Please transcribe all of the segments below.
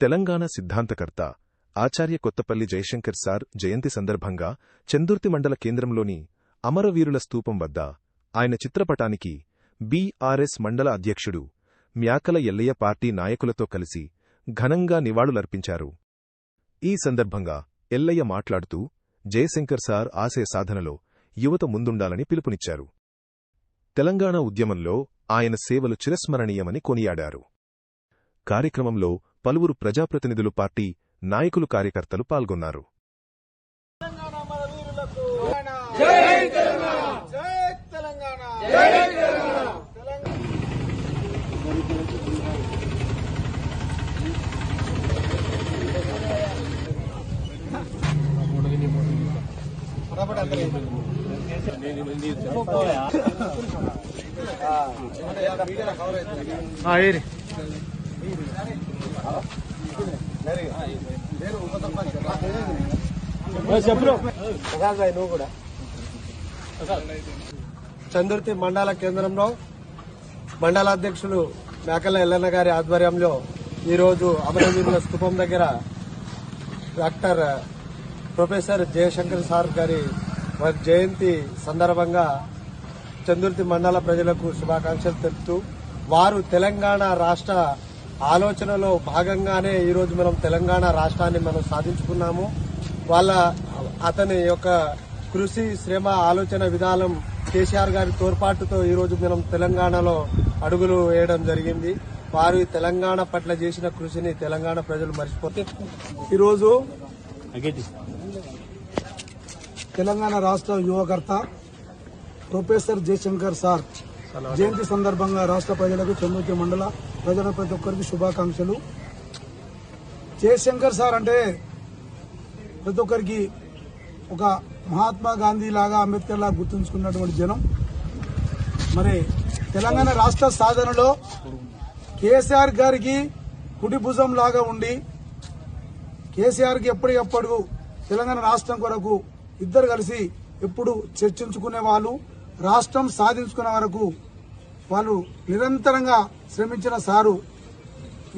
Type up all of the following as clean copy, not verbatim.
తెలంగాణ సిద్ధాంతకర్త ఆచార్య Kothapalli Jayashankar sir జయంతి సందర్భంగా చందుర్తి మండల కేంద్రంలోని అమరవీరుల స్తూపం వద్ద ఆయన చిత్రపటానికి బీఆర్ఎస్ మండల అధ్యక్షుడు మ్యాకల ఎల్లయ్య పార్టీ నాయకులతో కలిసి ఘనంగా నివాళులర్పించారు. ఈ సందర్భంగా ఎల్లయ్య మాట్లాడుతూ జయశంకర్ సార్ ఆశయ సాధనలో యువత ముందుండాలని పిలుపునిచ్చారు. తెలంగాణ ఉద్యమంలో ఆయన సేవలు చిరస్మరణీయమని కొనియాడారు. కార్యక్రమంలో పలువురు ప్రజాప్రతినిధులు, పార్టీ నాయకులు, కార్యకర్తలు పాల్గొన్నారు. చందుర్తి మండల కేంద్రంలో మండలాధ్యక్షులు మేకల ఎల్లన్న గారి ఆధ్వర్యంలో ఈరోజు అమరవీరుల స్తూపం దగ్గర డాక్టర్ ప్రొఫెసర్ జయశంకర్ సార్ గారి జయంతి సందర్భంగా చందుర్తి మండల ప్రజలకు శుభాకాంక్షలు తెలుపుతూ, వారు తెలంగాణ రాష్ట్ర ఆలోచనలో భాగంగానే ఈరోజు మనం తెలంగాణ రాష్ట్రాన్ని మనం సాధించుకున్నాము. అతని యొక్క కృషి, శ్రమ, ఆలోచన విధానం, కేసీఆర్ గారి తోడ్పాటుతో ఈరోజు మనం తెలంగాణలో అడుగులు వేయడం జరిగింది. వారు తెలంగాణ పట్ల చేసిన కృషిని తెలంగాణ ప్రజలు మర్చిపోతే ఈరోజు తెలంగాణ రాష్ట్ర యువకర్త ప్రొఫెసర్ జయశంకర్ సార్ జయంతి సందర్భంగా రాష్ట్ర ప్రజలకు, చందుర్తి మండల ప్రజల ప్రతి ఒక్కరికి శుభాకాంక్షలు. జయశంకర్ సార్ అంటే ప్రతి ఒక్కరికి ఒక మహాత్మా గాంధీ లాగా, అంబేద్కర్ లాగా గుర్తుంచుకున్నటువంటి జనం. మరి తెలంగాణ రాష్ట్ర సాధనలో కేసీఆర్ గారికి కుడి భుజం లాగా ఉండి, కేసీఆర్ కి ఎప్పటికప్పుడు తెలంగాణ రాష్ట్రం కొరకు ఇద్దరు కలిసి ఎప్పుడు చర్చించుకునే వాళ్ళు, రాష్ట్రం సాధించుకునే వరకు వాళ్ళు నిరంతరంగా శ్రమించిన సారు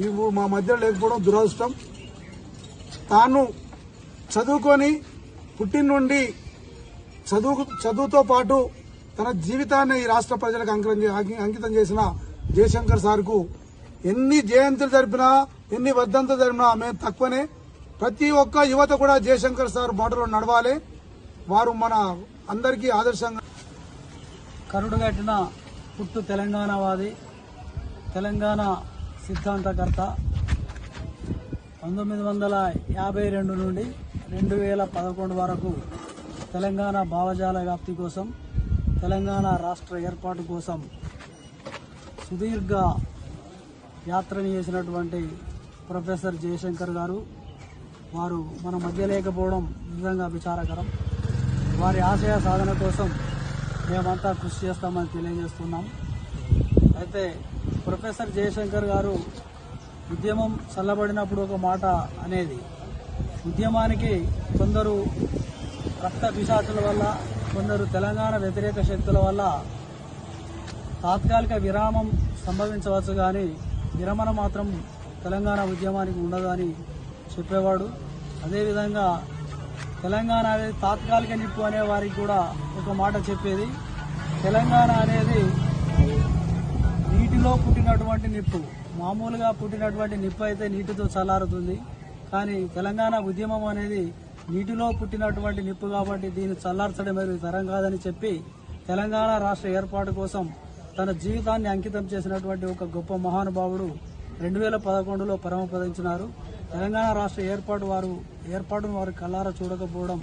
ఇవి మా మధ్య లేకపోవడం దురదృష్టం. తాను చదువుకొని పుట్టిన నుండి చదువుతో పాటు తన జీవితాన్ని ఈ రాష్ట్ర ప్రజలకు అంకితం చేసిన జయశంకర్ సార్కు ఎన్ని జయంతులు జరిపినా, ఎన్ని వర్ధంతులు జరిపినా మేము తక్కువనే. ప్రతి ఒక్క యువత కూడా జయశంకర్ సార్ బాటలో నడవాలి. వారు మన అందరికీ ఆదర్శంగా. కరుడుగట్టిన పుట్టు తెలంగాణవాది, తెలంగాణ సిద్ధాంతకర్త. 1952 నుండి 2011 వరకు తెలంగాణ భావజాల వ్యాప్తి కోసం, తెలంగాణ రాష్ట్ర ఏర్పాటు కోసం సుదీర్ఘ యాత్రని చేసినటువంటి ప్రొఫెసర్ జయశంకర్ గారు, వారు మన మధ్య లేకపోవడం నిజంగా విచారకరం. వారి ఆశయ సాధన కోసం మేమంతా కృషి చేస్తామని తెలియజేస్తున్నాం. అయితే ప్రొఫెసర్ జయశంకర్ గారు ఉద్యమం చల్లబడినప్పుడు ఒక మాట అనేది, ఉద్యమానికి కొందరు రక్త పిశాచుల వల్ల, కొందరు తెలంగాణ వ్యతిరేక శక్తుల వల్ల తాత్కాలిక విరామం సంభవించవచ్చు, కానీ విరమణ మాత్రం తెలంగాణ ఉద్యమానికి ఉండదు అని చెప్పేవాడు. అదేవిధంగా తెలంగాణ అనేది తాత్కాలిక నిప్పు అనే వారికి కూడా ఒక మాట చెప్పేది, తెలంగాణ అనేది నీటిలో పుట్టినటువంటి నిప్పు. మామూలుగా పుట్టినటువంటి నిప్పు అయితే నీటితో చల్లారుతుంది, కానీ తెలంగాణ ఉద్యమం అనేది నీటిలో పుట్టినటువంటి నిప్పు కాబట్టి దీన్ని చల్లార్చడం అనేది తరం కాదని చెప్పి తెలంగాణ రాష్ట్ర ఏర్పాటు కోసం తన జీవితాన్ని అంకితం చేసినటువంటి ఒక గొప్ప మహానుభావుడు 2011లో పరమపదించినారు. తెలంగాణ రాష్ట్ర ఏర్పాటును వారు కళ్ళారా చూడకపోవడం